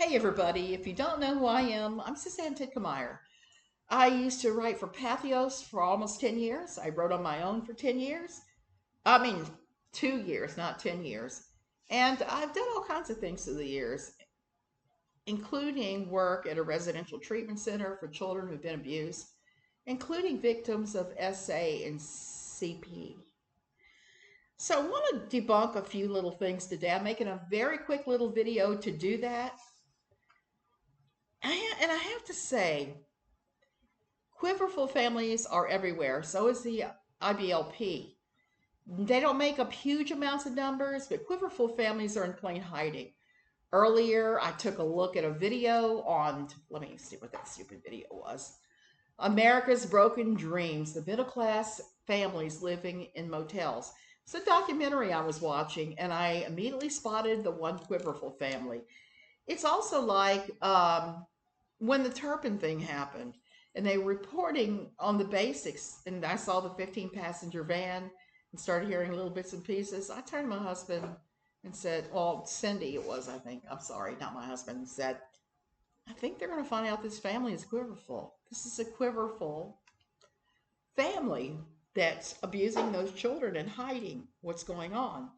Hey everybody, if you don't know who I am, I'm Suzanne Titkemeyer. I used to write for Pathos for almost 10 years. I wrote on my own for 10 years. I mean, 2 years, not 10 years. And I've done all kinds of things through the years, including work at a residential treatment center for children who've been abused, including victims of SA and CP. So I want to debunk a few little things today. I'm making a very quick little video to do that. And I have to say, quiverful families are everywhere. So is the IBLP. They don't make up huge amounts of numbers, but quiverful families are in plain hiding. Earlier, I took a look at a video on, let me see what that stupid video was. America's Broken Dreams, the middle class families living in motels. It's a documentary I was watching, and I immediately spotted the one quiverful family. It's also like when the Turpin thing happened and they were reporting on the basics, and I saw the 15-passenger van and started hearing little bits and pieces. I turned to my husband and said, well, Cindy it was, I think. I'm sorry, not my husband. And said, I think they're going to find out this family is quiverful. This is a quiverful family that's abusing those children and hiding what's going on.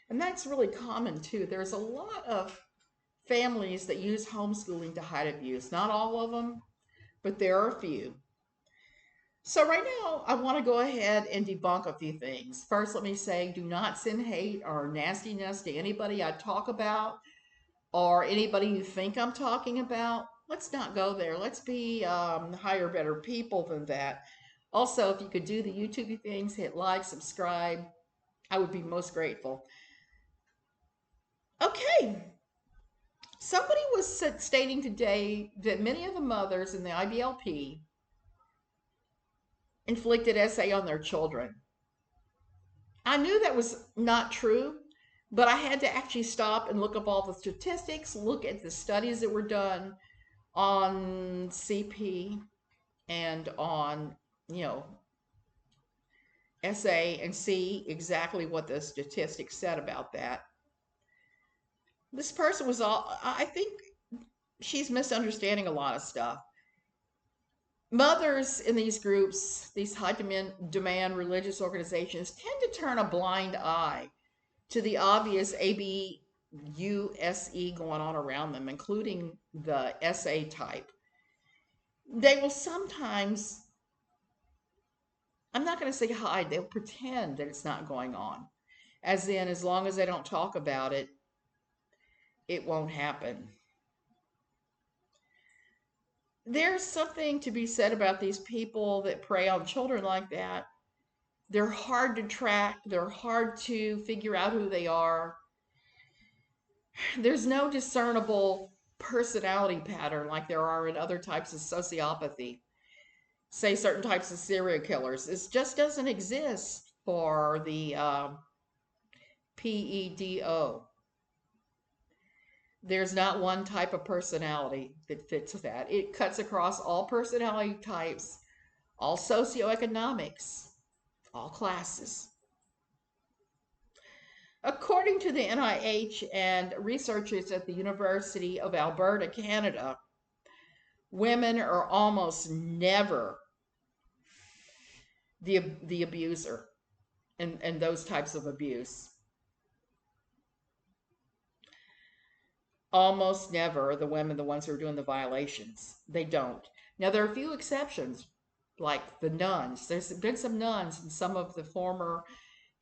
And that's really common, too. There's a lot of families that use homeschooling to hide abuse. Not all of them, but there are a few. So right now, I want to go ahead and debunk a few things. First, let me say, do not send hate or nastiness to anybody I talk about or anybody you think I'm talking about. Let's not go there. Let's be higher, better people than that. Also, if you could do the YouTube things, hit like, subscribe, I would be most grateful. Okay. Somebody was stating today that many of the mothers in the IBLP inflicted SA on their children. I knew that was not true, but I had to actually stop and look up all the statistics, look at the studies that were done on CP and on, SA and see exactly what the statistics said about that. This person was I think she's misunderstanding a lot of stuff. Mothers in these groups, these high demand religious organizations, tend to turn a blind eye to the obvious ABUSE going on around them, including the SA type. They will sometimes, I'm not going to say hide, they'll pretend that it's not going on. As in, as long as they don't talk about it, it won't happen. There's something to be said about these people that prey on children like that. They're hard to track. They're hard to figure out who they are. There's no discernible personality pattern like there are in other types of sociopathy. Say certain types of serial killers. This just doesn't exist for the PEDO. There's not one type of personality that fits that. It cuts across all personality types, all socioeconomics, all classes. According to the NIH and researchers at the University of Alberta, Canada, women are almost never the abuser in those types of abuse. Almost never are the women the ones who are doing the violations. They don't. Now, there are a few exceptions, like the nuns. There's been some nuns in some of the former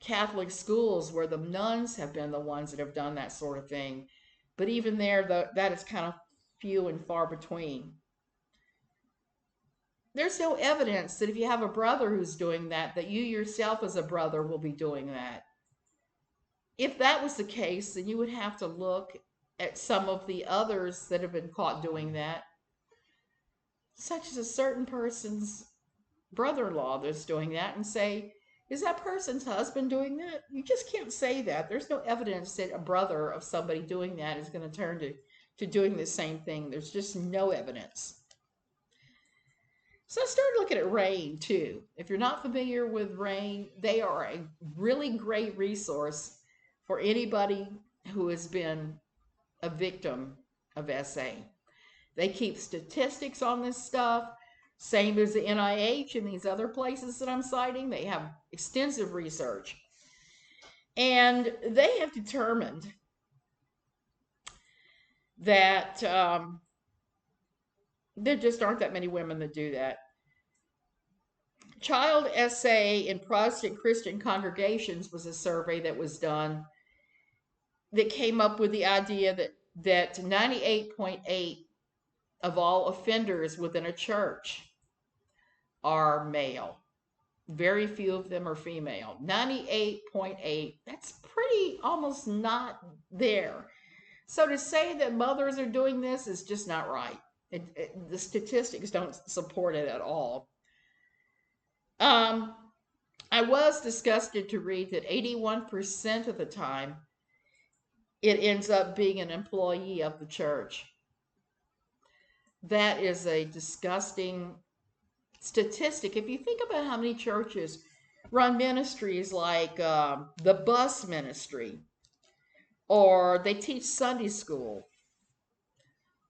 Catholic schools where the nuns have been the ones that have done that sort of thing. But even there, that is kind of few and far between. There's no evidence that if you have a brother who's doing that, that you yourself as a brother will be doing that. If that was the case, then you would have to look at some of the others that have been caught doing that, such as a certain person's brother-in-law that's doing that, and say, is that person's husband doing that? You just can't say that. There's no evidence that a brother of somebody doing that is going to turn to doing the same thing. There's just no evidence. So I started looking at RAINN too. If you're not familiar with RAINN, they are a really great resource for anybody who has been a victim of SA. They keep statistics on this stuff, same as the NIH and these other places that I'm citing. They have extensive research. And they have determined that there just aren't that many women that do that. Child SA in Protestant Christian congregations was a survey that was done that came up with the idea that 98.8 of all offenders within a church are male. Very few of them are female. 98.8, that's pretty almost not there. So to say that mothers are doing this is just not right. The statistics don't support it at all. I was disgusted to read that 81% of the time it ends up being an employee of the church. That is a disgusting statistic. If you think about how many churches run ministries like the bus ministry, or they teach Sunday school,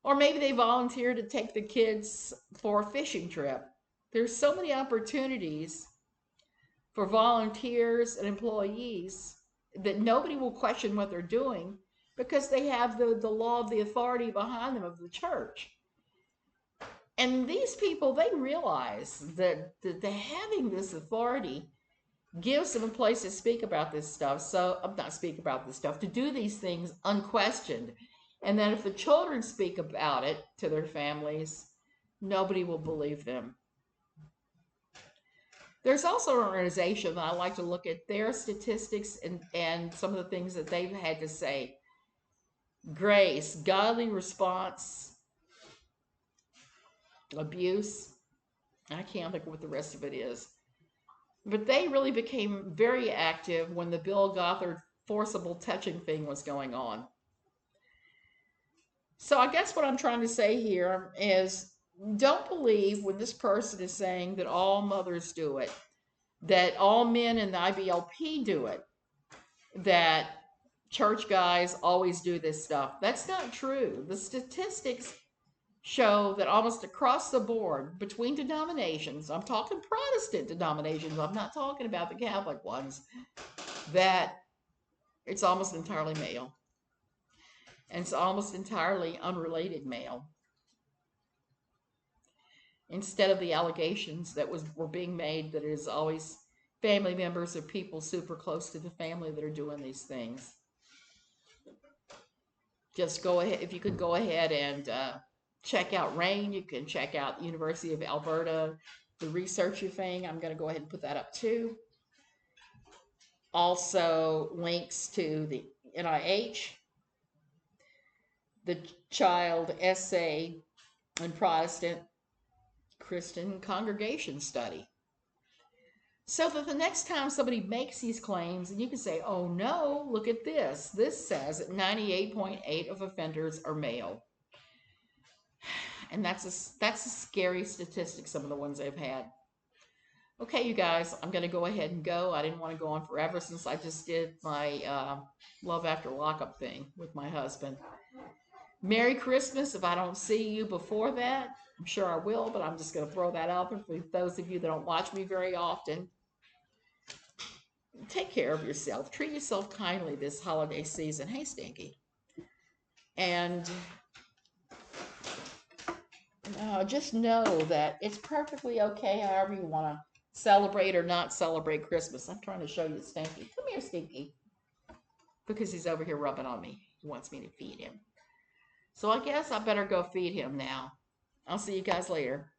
or maybe they volunteer to take the kids for a fishing trip. There's so many opportunities for volunteers and employees that nobody will question what they're doing because they have the law of the authority behind them of the church. And these people, they realize that having this authority gives them a place to speak about this stuff. So, not speak about this stuff, to do these things unquestioned. And then if the children speak about it to their families, nobody will believe them. There's also an organization that I like to look at their statistics and some of the things that they've had to say. Grace, godly response, abuse. I can't think of what the rest of it is. But they really became very active when the Bill Gothard forcible touching thing was going on. So I guess what I'm trying to say here is, don't believe when this person is saying that all mothers do it, that all men in the IBLP do it, that church guys always do this stuff. That's not true. The statistics show that almost across the board between denominations, I'm talking Protestant denominations, I'm not talking about the Catholic ones, that it's almost entirely male. And it's almost entirely unrelated male. Instead of the allegations that were being made that it is always family members or people super close to the family that are doing these things. Just go ahead, if you could go ahead and check out RAIN, you can check out the University of Alberta, the researcher thing. I'm going to go ahead and put that up too. Also links to the NIH, the Child SA and Protestant Christian Congregation Study. So that the next time somebody makes these claims, and you can say, oh no, look at this. This says that 98.8 of offenders are male. And that's a scary statistic, some of the ones I've had. Okay, you guys, I'm going to go ahead and go. I didn't want to go on forever since I just did my love after lockup thing with my husband. Merry Christmas. If I don't see you before that, I'm sure I will, but I'm just going to throw that out there for those of you that don't watch me very often. Take care of yourself. Treat yourself kindly this holiday season. Hey, Stinky. And just know that it's perfectly okay however you want to celebrate or not celebrate Christmas. I'm trying to show you Stinky. Come here, Stinky. Because he's over here rubbing on me. He wants me to feed him. So I guess I better go feed him now. I'll see you guys later.